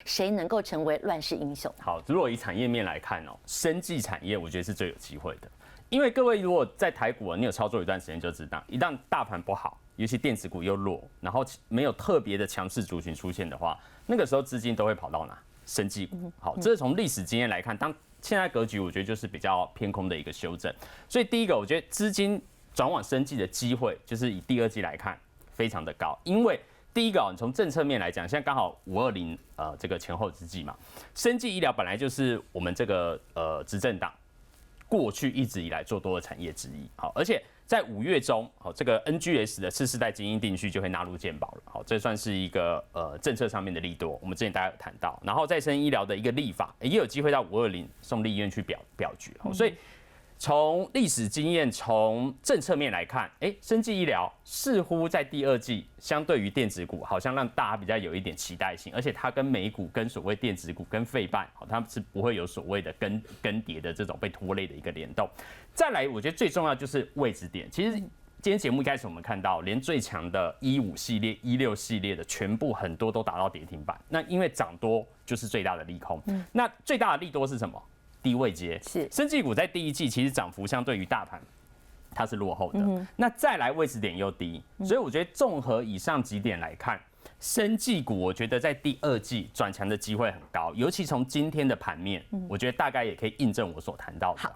谁能够成为乱世英雄？好，如果以产业面来看哦，生技产业我觉得是最有机会的，因为各位如果在台股你有操作一段时间就知道，一旦大盘不好，尤其电子股又弱，然后没有特别的强势族群出现的话，那个时候资金都会跑到哪？生技股。好，这是从历史经验来看，当现在格局我觉得就是比较偏空的一个修正，所以第一个我觉得资金转往生技的机会，就是以第二季来看非常的高，因为第一个你从政策面来讲，现在刚好520这个前后之际嘛，生技医疗本来就是我们这个执政党过去一直以来做多的产业之一。好，而且在5月中，好，这个 NGS 的次世代基因定序就会纳入健保了。好，这算是一个政策上面的利多，我们之前大家有谈到。然后再生医疗的一个立法，也有机会到520送立院去表决。好，所以从历史经验、从政策面来看，生技医疗似乎在第二季相对于电子股，好像让大家比较有一点期待性，而且它跟美股、跟所谓电子股、跟费半，它是不会有所谓的更迭的这种被拖累的一个联动。再来，我觉得最重要就是位置点。其实今天节目一开始我们看到，连最强的15系列、16系列的全部很多都打到跌停板。那因为涨多就是最大的利空。那最大的利多是什么？低位阶是生技股在第一季其实涨幅相对于大盘它是落后的，那再来位置点又低，所以我觉得综合以上几点来看，生技股我觉得在第二季转强的机会很高，尤其从今天的盘面，我觉得大概也可以印证我所谈到的。好，